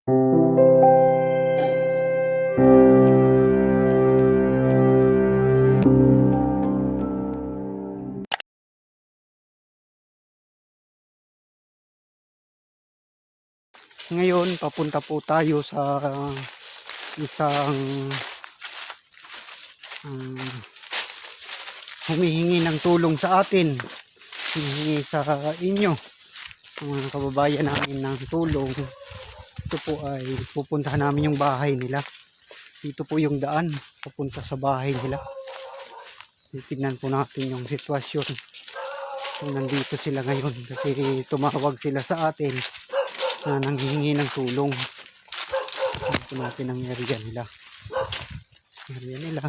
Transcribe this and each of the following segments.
Ngayon, papunta po tayo sa isang humihingi ng tulong sa atin. Humihingi sa inyo, mga kababayan namin, ng tulong. Ito po ay pupuntahan namin yung bahay nila. Dito po yung daan papunta sa bahay nila. Tingnan po natin yung sitwasyon kung nandito sila ngayon, kasi tumawag sila sa atin na nanghihingi ng tulong. Ito natin ang area nila. Area nila.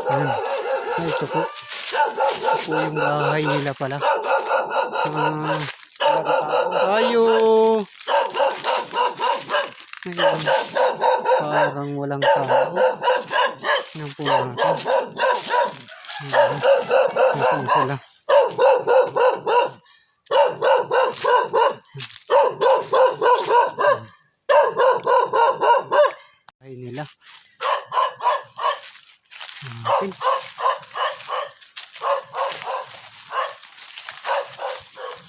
Ayan. Ay, ito po. Ito po yung bahay nila pala. Tayo. Ayan. Parang walang tao. Ayan po natin. Ayan. Ayan po sila. Ay nila. Natin.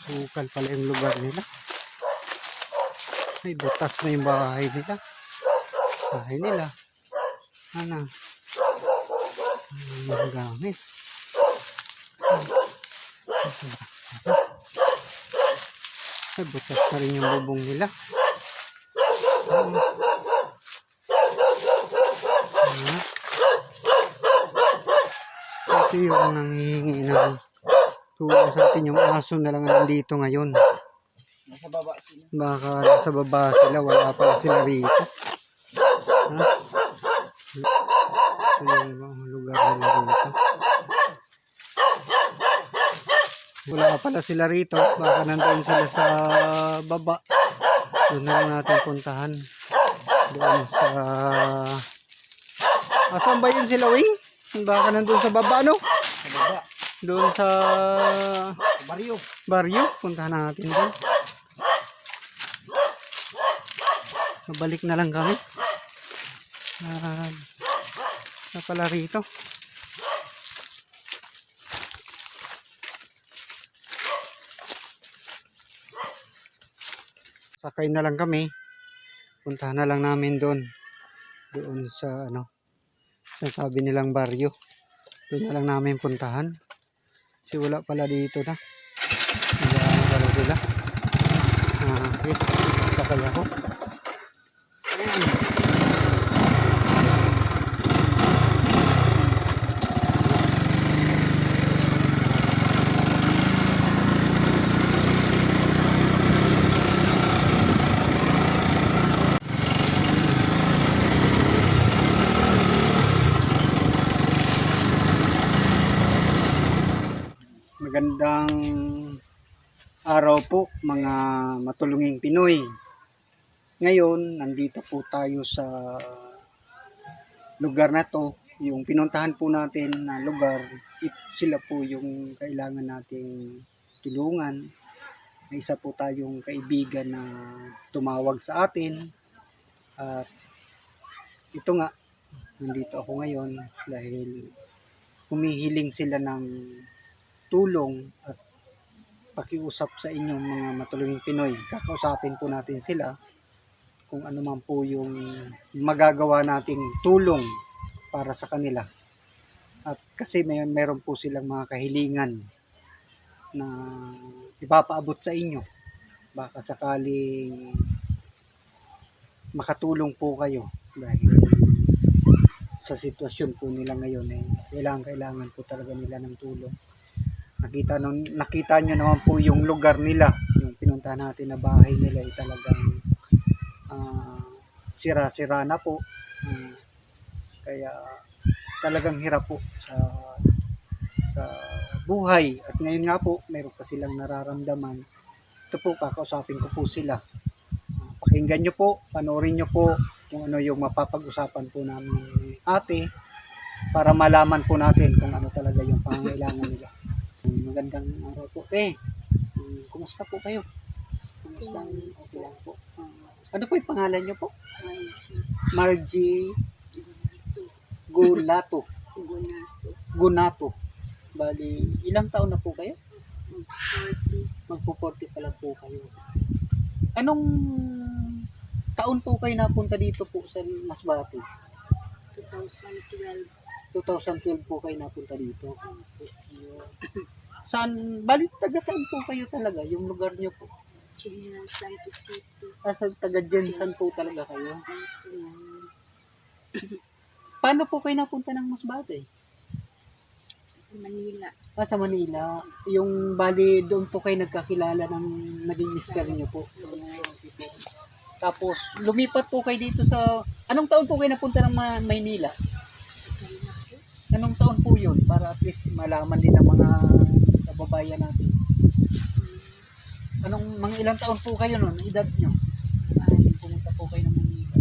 Bukal pala yung lugar nila. Ay, butas na yung bahay nila. Bahay nila. Ano? Ang gamit. Ay, butas na rin yung bubong nila. Ito yung nanghihingi ng tulong sa atin. Yung aso na lang nandito ngayon. Nasa baba sila. Baka nasa baba sila, wala pala sila rito. Ito yung lugar nila rito. Wala pala sila rito, baka nandun sila sa baba. Doon na lang natin puntahan. Doon sa... Asan ba yun sila, Wing? Baka nandun sa baba, no? Sa baba. Doon sa... Baryo. Baryo, puntahan natin doon. Mabalik na lang kami. Sa pala rito. Sakay na lang kami. Puntahan na lang namin doon. Doon sa ano, sa sabi nilang baryo. Doon na lang namin puntahan. Kasi wala pala dito na. Hindi pala sila. Okay. Sakay ako. Ayan. Magandang araw po mga matulunging Pinoy. Ngayon, nandito po tayo sa lugar na to. Yung pinuntahan po natin na lugar, sila po yung kailangan nating tulungan. May isa po tayong kaibigan na tumawag sa atin. At ito nga, nandito ako ngayon dahil humihiling sila ng tulong at pakiusap sa inyong mga matulunging Pinoy. Kakausapin po natin sila kung ano man po yung magagawa nating tulong para sa kanila. At kasi meron po silang mga kahilingan na ipapaabot sa inyo. Baka sakaling makatulong po kayo dahil sa sitwasyon po nila ngayon kailangan po talaga nila ng tulong. Nakita nyo naman po yung lugar nila, yung pinuntahan natin na bahay nila ay talagang sira-sira na po. Kaya talagang hirap po sa buhay. At ngayon nga po, meron pa silang nararamdaman. Ito po, kakausapin ko po sila. Pakinggan nyo po, panoorin nyo po kung ano yung mapapag-usapan po namin ni ate para malaman po natin kung ano talaga yung pangangailangan nila. Magandang araw po, kumusta po kayo? Kumusta? Okay lang po. Ano po yung pangalan niyo po? Margie. Margie Gulato. Gunato. Gunato. Bali, ilang taon na po kayo? Mag-40. Magpo-40 pa lang po kayo. Anong taon po kayo napunta dito po sa Masbate? 2012. 2012 po kayo napunta dito. Saan, bali taga saan po kayo talaga? Yung lugar niyo po? General Santos City. Sa taga Jensan po talaga kayo? Paano po kayo napunta ng Masbate? Sa Manila. Sa Manila. Yung bali doon po kayo nagkakilala ng naging mister niyo po. Tapos lumipat po kayo dito sa... Anong taon po kayo napunta ng Maynila? Anong taon po yun? Para at least malaman din ng mga kababayan natin. Mga ilang taon po kayo nun? Edad nyo? Pumunta po kayo ng Manila.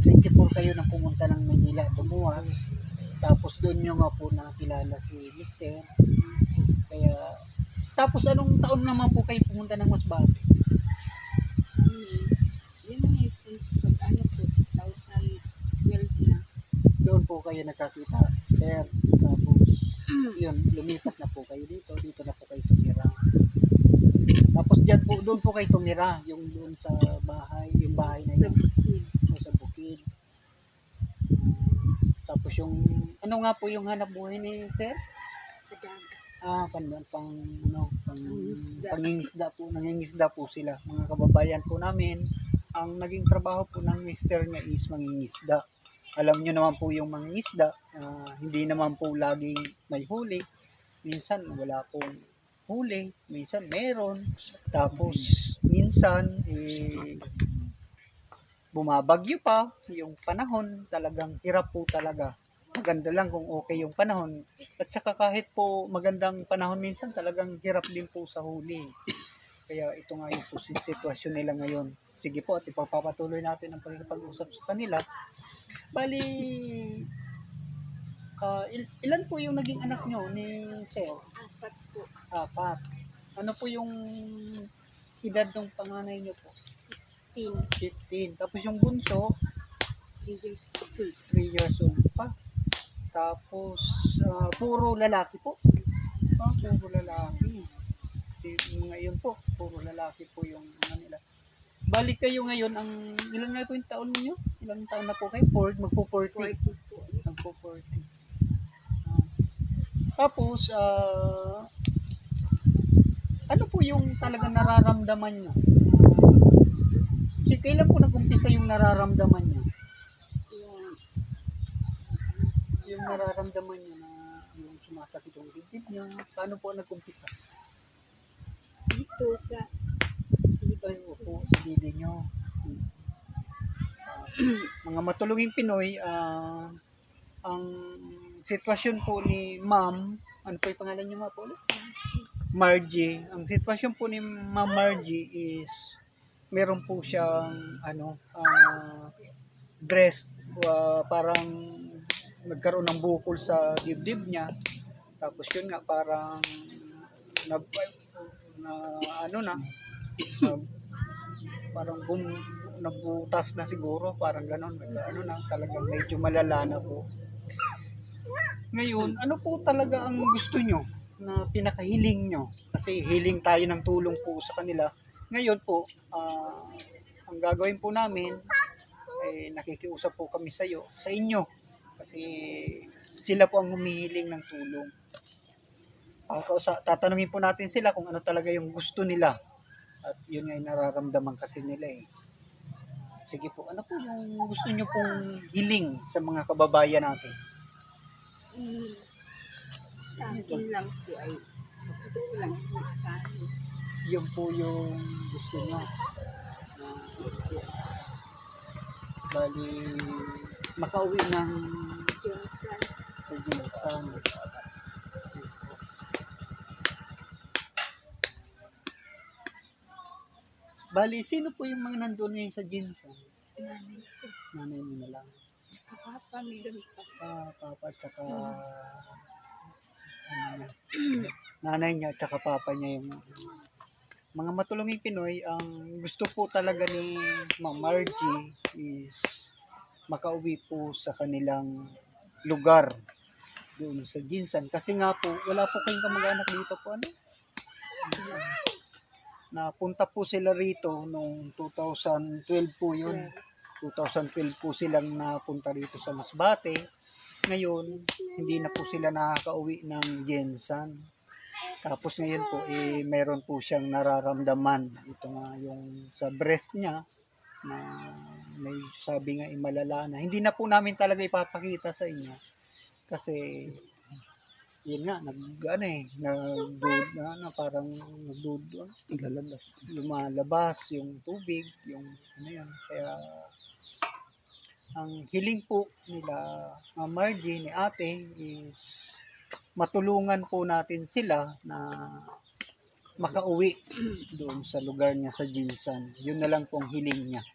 24 kayo nang pumunta ng Manila. Bumuwas. Tapos doon nyo nga po nakilala si Mister. Kaya, tapos anong taon naman po kayo pumunta ng Masbate? Yun ang ano po, 2012 na. Doon po kayo nakakita, sir. Tapos, yun, lumipat na po kayo dito. Dito na po kayo tumira. Tapos dyan po, doon po kayo tumira. Yung doon sa bahay, yung bahay na Sa yun. Bukid. Sa bukid. Tapos yung, ano nga po yung hanap buhay ni sir? Padaga. Pangingisda po. Nangingisda po sila. Mga kababayan po namin, ang naging trabaho po ng mister niya is mangingisda. Alam nyo naman po yung mangingisda, hindi naman po laging may huli. Minsan wala pong huli, minsan meron. Tapos minsan bumabagyo pa yung panahon, talagang hirap po talaga. Maganda lang kung okay yung panahon. At saka kahit po magandang panahon minsan, talagang hirap din po sa huli. Kaya ito nga yung po sitwasyon nila ngayon. Sige po, at ipagpapatuloy natin ang pag-usap sa kanila. Bali, ilan po yung naging anak nyo ni Sir? 4 po. 4. Ano po yung edad ng panganay nyo po? 15. 15. Tapos yung bunso, 3 years old. 3 years old pa. Tapos, puro lalaki po. Puro lalaki. Mga yun po, puro lalaki po yung mga nila. Balik kayo ngayon, ilan nga po yung taon niyo? Ilang taon na po kayo? Magpo-40. 40 po. Magpo-40. Tapos, ano po yung talagang nararamdaman nyo? Kailan po nag-umpisa yung nararamdaman nyo? Yung nararamdaman nyo na yung sumasakit yung dibdib nyo, paano po nag-umpisa? Dito sa Ay, opo, sa dibdib nyo. Mga matulunging Pinoy, ang sitwasyon po ni Ma'am, ano po yung pangalan niyo nga po ulit? Margie. Ang sitwasyon po ni Ma'am Margie is meron po siyang breast, parang nagkaroon ng bukol sa dibdib niya. Tapos yun nga parang parang nabutas na siguro, parang gano'n, talagang medyo malala na po. Ngayon, ano po talaga ang gusto nyo na pinakahiling nyo? Kasi hiling tayo ng tulong po sa kanila. Ngayon po, ang gagawin po namin, nakikiusap po kami sa inyo. Kasi sila po ang humihiling ng tulong. Tatanungin po natin sila kung ano talaga yung gusto nila. At yun nga yung nararamdaman kasi nila eh. Sige po, ano po yung gusto nyo pong hiling sa mga kababayan natin? sa akin lang po ay gusto ko lang po sa akin. Yun po yung gusto nyo. Bali, makauwi ng Johnson. Pagdilisan. Bali, sino po yung mga nandun ngayon sa Jinsan? Nanay ko. Nanay mo na lang. Kapapa, meron pa. Papa at saka nanay niya at saka papa niya yung mga matulunging Pinoy, ang gusto po talaga ni Ma'am Margie is makauwi po sa kanilang lugar doon sa Jinsan. Kasi nga po, wala po kayong kamag-anak dito po. Ano? Napunta po sila rito noong 2012 po yun. 2012 po silang napunta rito sa Masbate. Ngayon, hindi na po sila nakakauwi ng Jinsan. Tapos ngayon po, meron po siyang nararamdaman. Ito nga yung sa breast niya na may sabi nga malala na. Hindi na po namin talaga ipapakita sa inyo. Kasi yun nga, parang lumalabas yung tubig, yung ano yan. Kaya ang hiling po nila Margie, ni ate, is matulungan po natin sila na makauwi doon sa lugar niya sa Jinsan. Yun na lang pong hiling niya.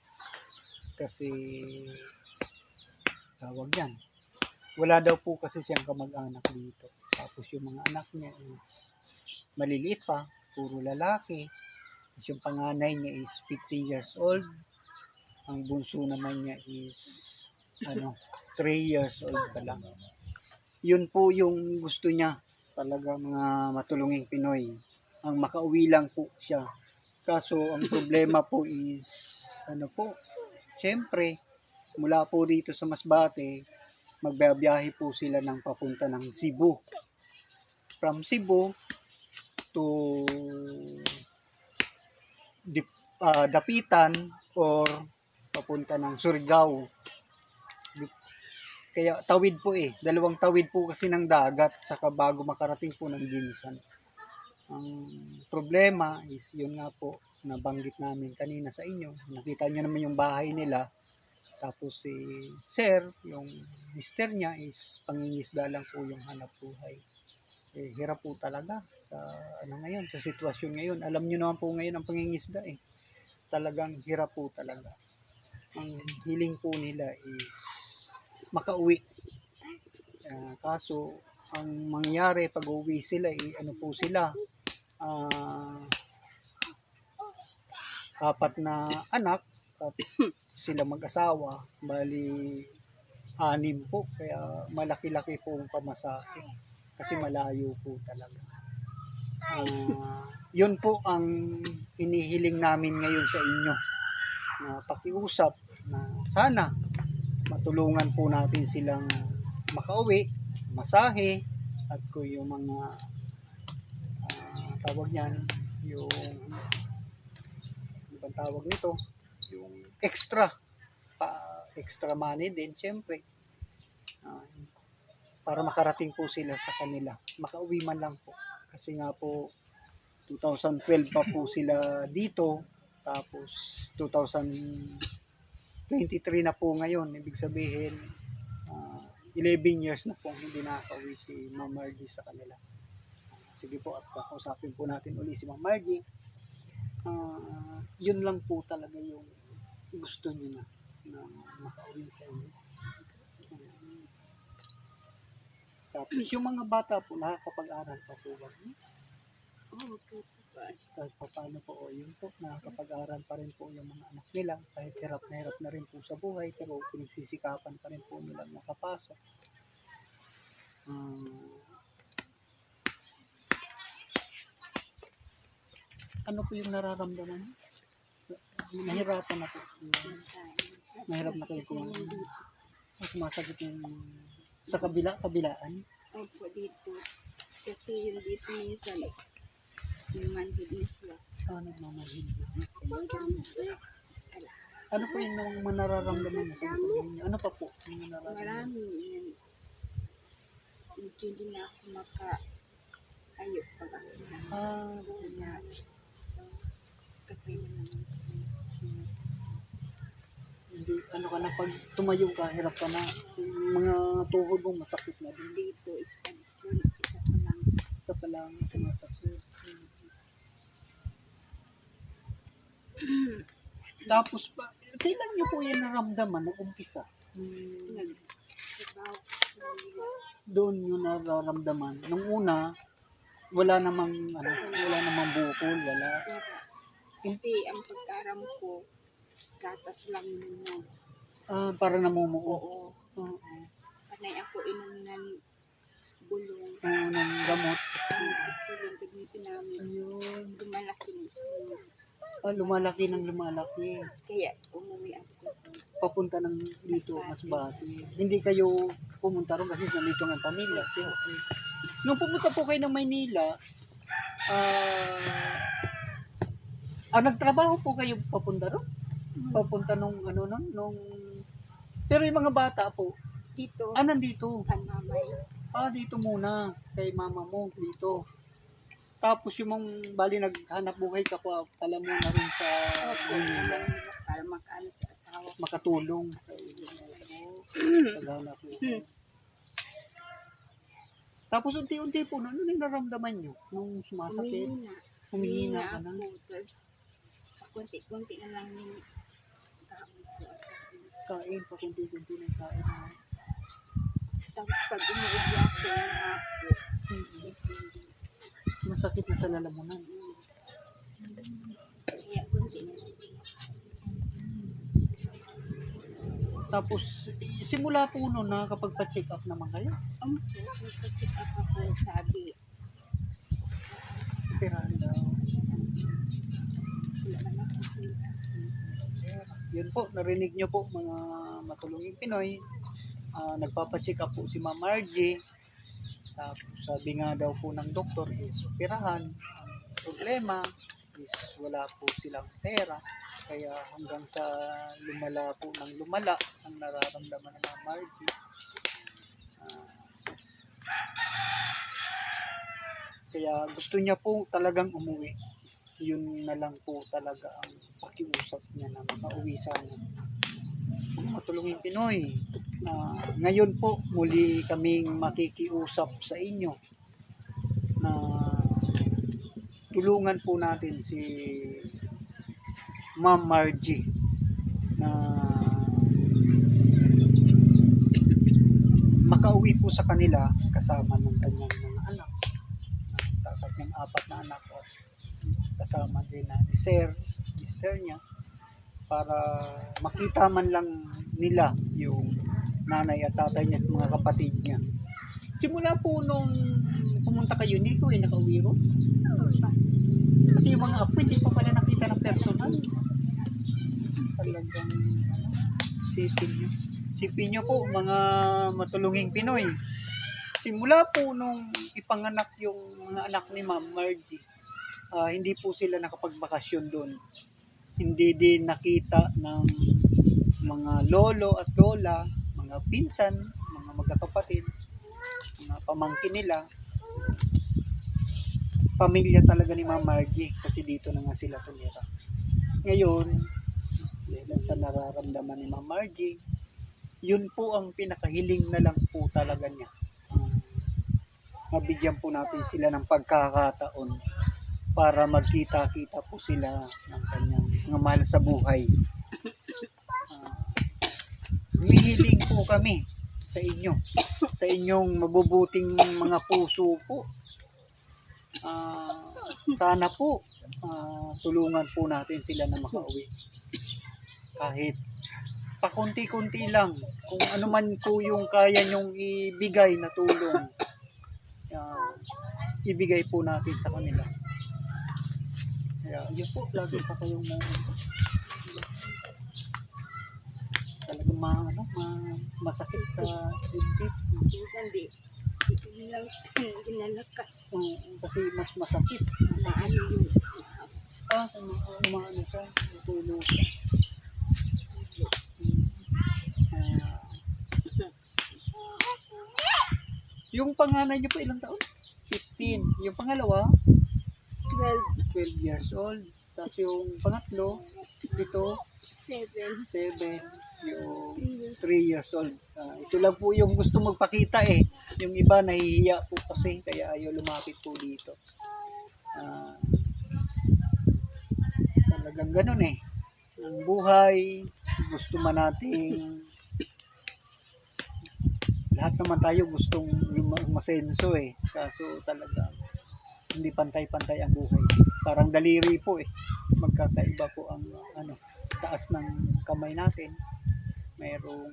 Kasi tawag yan. Wala daw po kasi siyang kamag-anak dito. Tapos yung mga anak niya is maliliit pa, puro lalaki. Tapos yung panganay niya is 15 years old. Ang bunso naman niya is 3 years old pa lang. Yun po yung gusto niya, talaga mga matulunging Pinoy. Ang makauwi lang po siya. Kaso ang problema po is siyempre mula po dito sa Masbate, magbabiyahe po sila ng papunta ng Cebu. From Cebu to Dapitan or papunta ng Surigao. Kaya tawid po dalawang tawid po kasi ng dagat saka bago makarating po ng Jinsan. Ang problema is yun nga po, nabanggit namin kanina sa inyo. Nakita nyo naman yung bahay nila. Tapos si Sir, yung mister niya is pangingisda lang po yung hanap buhay. Hirap po talaga sa ngayon, sa sitwasyon ngayon. Alam niyo naman po ngayon ang pangingisda Talagang hirap po talaga. Ang hiling po nila is makauwi. Kaso ang mangyari pag uwi sila po sila, 4 na anak at sila mag-asawa, bali 6 po, kaya malaki-laki po ang pamasahe kasi malayo po talaga. Yun po ang inihiling namin ngayon sa inyo, na pakiusap na sana matulungan po natin silang makauwi, masahe, at kung yung mga tawag niyan, yung ibang tawag nito, yung extra money din syempre, para makarating po sila sa kanila, makauwi man lang po. Kasi nga po 2012 pa po sila dito, tapos 2023 na po ngayon. Ibig sabihin 11 years na po hindi nakauwi si Ma'am Margie sa kanila. Sige po, at kausapin po natin uli si Ma'am Margie. Yun lang po talaga yung gusto niya na makauwi sa inyo. Tapos yung mga bata po, nakakapag-aral pa po ba? Kahit pa paano po, yun po, nakakapag-aral pa rin po yung mga anak nila. Kahit hirap na rin po sa buhay, pero pinagsisikapan pa rin po nilang makapasok. Ano po yung nararamdaman? Nahirapan na po. Mahirap na kayo kung sumasakit yung sa kabilaan. Opo, dito. Kasi yung dito minsan, yung manhid na siya. Nagmamanhid. Ano po yung mga nararamdaman niyo? Ano pa po yung nararamdaman? Marami yan. Hindi na ako maka-ayok pag ako na. Kaya, kapay na naman. Hindi, ano ka na, pag tumayo ka, hirap ka na. Yung mga tuhod mo, masakit na din. Dito, isa pa lang. Sumasakit. Tapos pa, kailan niyo po yan naramdaman nung umpisa? Nag-trabaho Doon yung nararamdaman. Nung una, wala namang bukol, wala. Kasi ang pagkaram ko, gatas lang yun. Para namumuo. Oo. Oo. Panay ako inom ng bulong. Ng gamot. Nagsisilong gamitin namin. Ayun. Lumalaki mo siya. Lumalaki ng lumalaki. Kaya umuwi ako. Papunta ng dito, Masbate. Hindi kayo pumunta ron kasi nandito ng pamilya. Okay. Nung pumunta po kayo ng Maynila, nagtrabaho po kayo papunta ron? Papunta nung pero yung mga bata po, Dito, nandito. kan mamay. Dito muna kay mama mo dito. Tapos yung bali naghanap buhay ka pa pala mo na rin sa Maynila. Para makaano sa asawa. Makatulong sa paghanap buhay. Tapos unti-unti po, ano yung naramdaman nyo nung sumasakit? Humihina ka na. Ako. Tapos, kunti-kunti na lang yung gamit ko. Kain, pakunti-kunti ng kain. Tapos pag umuwi ako ng ako, Masakit na sa lalamunan. kaya kunti na lang. Tapos, simula po noon, nakakapagpa-check up naman kayo. Nagpa-check up ako, sabi, Operahan daw. wala naman ako. Yun po, narinig nyo po mga matulunging Pinoy. Nagpapacheck up po si Ma'am Margie. Tapos sabi nga daw po ng doktor is operahan. Ang problema is wala po silang pera. Kaya hanggang sa lumala po ng lumala ang nararamdaman ng Ma'am Margie. Kaya gusto niya po talagang umuwi. Yun na lang po talaga ang pakiusap niya na makauwi sana. Mga matulungin Pinoy, ngayon po muli kaming makikiusap sa inyo na tulungan po natin si Ma'am Margie na makauwi po sa kanila kasama ng kanyang mga anak. Kanyang 4 na anak at kasama din na ni Mister niya para makita man lang nila yung nanay at tatay niya at mga kapatid niya. Simula po nung pumunta kayo dito, nakauwi ro. Pati yung mga apo, hindi pa pala nakita ng personal. Talagang, sipin nyo po, mga matulunging Pinoy. Simula po nung ipanganak yung mga anak ni Ma'am Margie, hindi po sila nakapagbakasyon doon. Hindi din nakita ng mga lolo at lola, mga pinsan, mga magkakapatid, mga pamangkin nila. Pamilya talaga ni Ma'am Margie kasi dito na nga sila tumira. Ngayon, dahil sa nararamdaman ni Ma'am Margie, yun po ang pinakahiling na lang po talaga niya. Mabigyan po natin sila ng pagkakataon para magkita-kita po sila ng kanyang mga mahal sa buhay. Humihiling po kami sa inyo, sa inyong mabubuting mga puso po. Sana po tulungan po natin sila na makauwi. Kahit pakunti-kunti lang, kung ano man po yung kaya nyong ibigay na tulong, ibigay po natin sa kanila. Kaya yun po, lagi pa kayong talagang masakit sa dibdib. Minsan di nilang ginalakas. Kasi mas masakit. Maano yung Umaano ka, tulog ka. Yung panganay niyo po ilang taon? 15. Yung pangalawa? 12 years old. Tapos yung pangatlo, ito, 7. Yung 3 years old. Ito lang po yung gusto magpakita eh. Yung iba nahihiya po kasi kaya ayaw lumapit po dito. Talagang ganun eh. Ang buhay, gusto man nating lahat naman tayo gustong masenso eh. Kaso talaga Hindi pantay-pantay ang buhay. Parang daliri po eh. Magkakaiba po ang taas ng kamay natin. Mayroong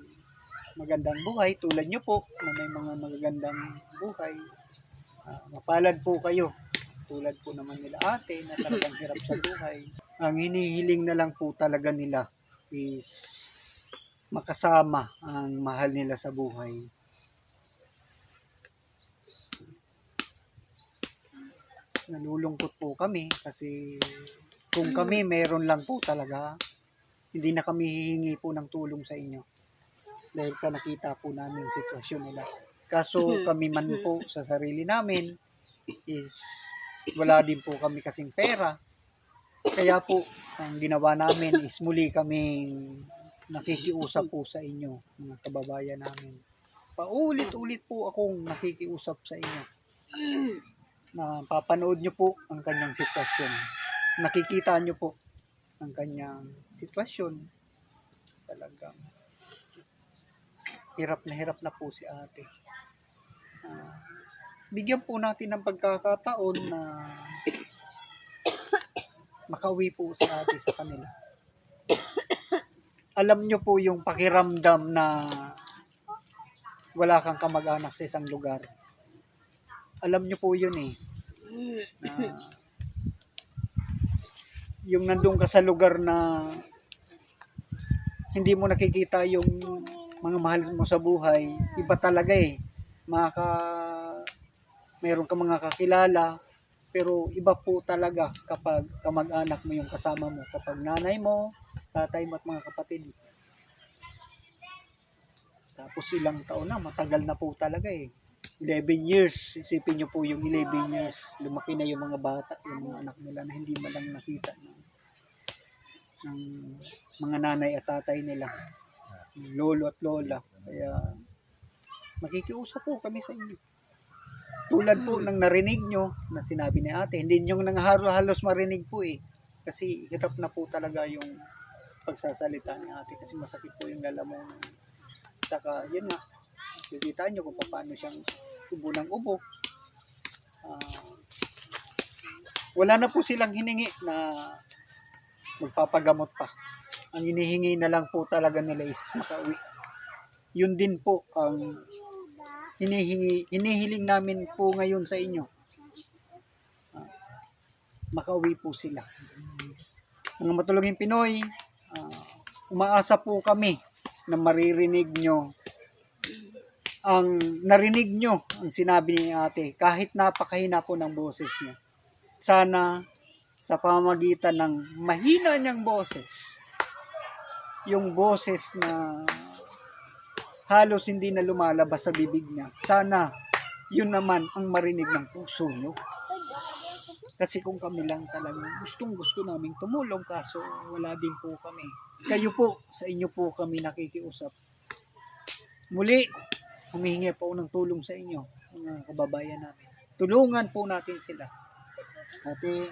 magandang buhay tulad nyo po na may mga magagandang buhay. Mapalad po kayo. Tulad po naman nila ate na talagang hirap sa buhay. Ang hinihiling na lang po talaga nila is makasama ang mahal nila sa buhay. Nalulungkot po kami kasi kung kami meron lang po talaga, hindi na kami hihingi po ng tulong sa inyo dahil sa nakita po namin sitwasyon nila. Kaso kami man po sa sarili namin is wala din po kami kasing pera. Kaya po ang ginawa namin is muli kaming nakikiusap po sa inyo, mga kababayan namin. Paulit-ulit po akong nakikiusap sa inyo na papanood nyo po ang kanyang sitwasyon. Nakikita nyo po ang kanyang sitwasyon. Talagang hirap na po si ate. Bigyan po natin ng pagkakataon na makauwi po si ate sa kanila. Alam nyo po yung pakiramdam na wala kang kamag-anak sa isang lugar. Alam nyo po yun eh. Na yung nandun ka sa lugar na hindi mo nakikita yung mga mahal mo sa buhay, iba talaga eh. Meron ka mga kakilala, pero iba po talaga kapag kamag-anak mo yung kasama mo. Kapag nanay mo, tatay mo at mga kapatid. Tapos ilang taon na, matagal na po talaga eh. 11 years, isipin nyo po yung 11 years, lumaki na yung mga bata, yung mga anak nila na hindi malang nakita ng mga nanay at tatay nila, lolo at lola. Kaya makikiusap po kami sa inyo. Tulad po ng narinig nyo na sinabi ni ate, hindi nyo nang halos marinig po eh. Kasi hirap na po talaga yung pagsasalita ni ate kasi masakit po yung lalamunan. Saka yun nga, nakikita nyo kung paano siyang ubo ng ubo. Wala na po silang hiningi na magpapagamot pa. Ang hinihingi na lang po talaga nila is makauwi. Yun din po ang hinihiling namin po ngayon sa inyo. Makauwi po sila. Mga matulungin Pinoy, umaasa po kami na maririnig nyo ang narinig nyo ang sinabi ni ate kahit napakahina po ng boses niya. Sana sa pamamagitan ng mahina niyang boses, yung boses na halos hindi na lumalabas sa bibig niya, sana yun naman ang marinig ng puso nyo. Kasi kung kami lang talagang gustong-gusto naming tumulong kaso wala din po kami. Kayo po, sa inyo po kami nakikiusap. Muli, humihingi po ng tulong sa inyo, mga kababayan namin. Tulungan po natin sila. Ate,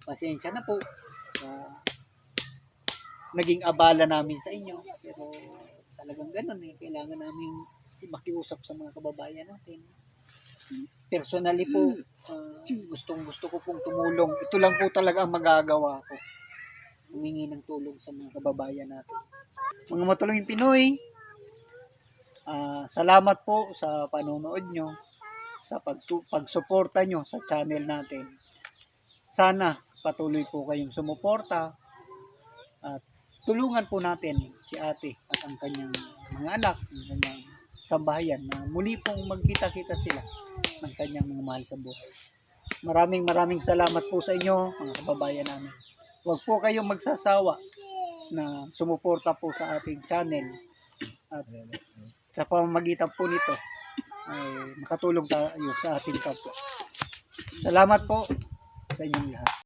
pasensya na po sa naging abala namin sa inyo. Pero talagang ganun eh. Kailangan namin makiusap sa mga kababayan natin. Personally po, gustong-gusto ko pong tumulong. Ito lang po talaga ang magagawa ko. Humingi ng tulong sa mga kababayan natin. Mga matulungin Pinoy, salamat po sa panonood nyo, sa pagsuporta nyo sa channel natin. Sana patuloy po kayong sumuporta at tulungan po natin si ate at ang kanyang mga anak, ang kanyang sambahayan na muli pong magkita-kita sila ng kanyang mga mahal sa buhay. Maraming salamat po sa inyo, mga kababayan namin. Huwag po kayong magsasawa na sumuporta po sa ating channel at sa pamamagitan po nito ay makatulong tayo sa ating kapwa. Salamat po sa inyong lahat.